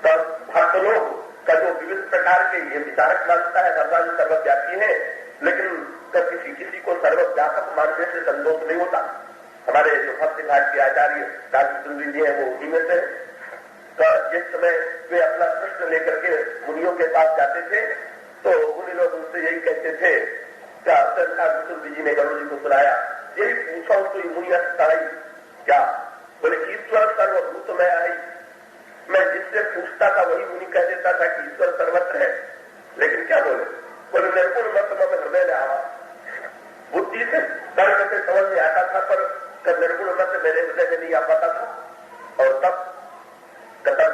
Speaker 1: तब भक्त लोग का जो विविध प्रकार के ये विचारक मानता है भगवान सर्वव्यापी है, लेकिन किसी को सर्वव्यापक मानने से संतोष नहीं होता। हमारे जो भक्त विभाग के आचार्य राजचंद्र जी हैं वो उन्हीं में से। तो जिस समय वे अपना प्रश्न लेकर के मुनियों के पास जाते थे तो मुनि लोग उनसे यही कहते थे, क्या विष्णु जी ने गरुड़ जी को सुनाया, यही पूछा तो ये मुनि आई क्या, बोले ईश्वर सर्वभूत में आई। मैं जिससे पूछता था वही मुनि कह देता था कि ईश्वर सर्वत्र है, लेकिन क्या बोले निर्गुण मत में हृदय में आवा। बुद्धि से तर्क से समझ में आता था पर निर्गुण मत मेरे हृदय में नहीं आ पाता था। और तब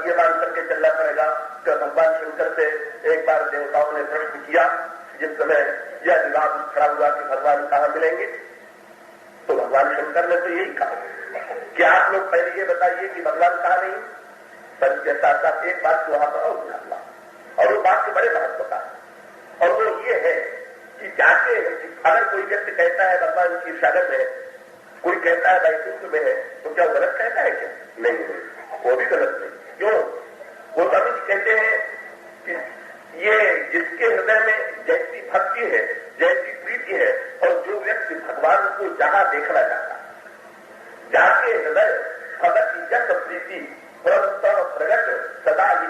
Speaker 1: ये मान करके चलना पड़ेगा कि भगवान शंकर से एक बार देवताओं ने प्रश्न किया जिस समय यह विवाद खड़ा हुआ कि भगवान कहाँ मिलेंगे, तो भगवान शंकर ने तो यही कहा कि आप लोग पहले ये बताइए कि भगवान कहाँ नहीं। पर इसके साथ साथ एक बात वहां पर और ध्यान, और वो बात के बड़े महत्व का, और वो ये है कि जाके अगर कोई व्यक्ति कहता है भगवान की शरण में, कोई कहता है वैकुंठ में है, तो क्या गलत कहता है क्या? नहीं, वो भी गलत नहीं। क्यों? वो स्वामी जी कहते हैं कि ये जिसके हृदय में जैसी भक्ति है, जैसी प्रीति है, और जो व्यक्ति भगवान को जहां देखना चाहता है, जाके हृदय भगत जस प्रीति प्रगट सदा ही,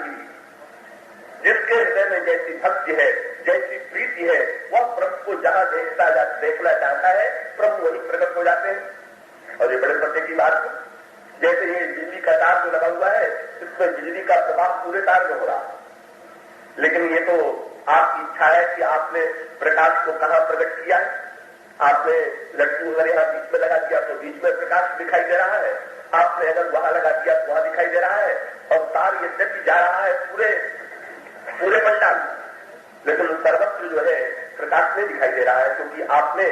Speaker 1: जिसके हृदय में जैसी भक्ति है, जैसी प्रीति है, वह प्रभु को जहां देखना चाहता है, प्रभु वही प्रकट हो जाते हैं। और ये बड़े पते की बात है। जैसे ये बिजली का तार जो लगा हुआ है, इसमें बिजली का प्रवाह पूरे तार में हो रहा है, लेकिन ये तो आपकी इच्छा है कि आपने प्रकाश को कहां प्रकट किया है। आपने लट्टू अगर यहाँ बीच में लगा दिया तो बीच में प्रकाश दिखाई दे रहा है, आपने अगर वहां लगा दिया तो वहां दिखाई दे रहा है, और तार यद्यपि जा रहा है पूरे पंडाल, लेकिन सर्वत्र जो है प्रकाश नहीं दिखाई दे रहा है, क्योंकि आपने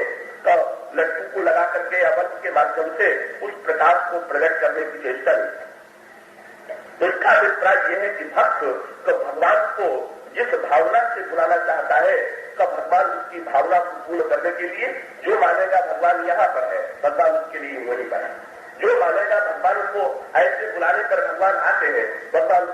Speaker 1: लट्टू को लगा करके या बल्ब के माध्यम से उस प्रकाश को प्रकट करने की चेष्टा नहीं। तो इसका अभिप्राय यह है कि भक्त तो भगवान को जिस भावना से बुलाना चाहता है, तो भगवान उसकी भावना को पूर्ण करने के लिए जो मानेगा भगवान यहाँ पर है, भगवान उसके लिए वहीं पर है। जो मानेगा भगवान को ऐसे बुलाने पर भगवान आते हैं, भगवान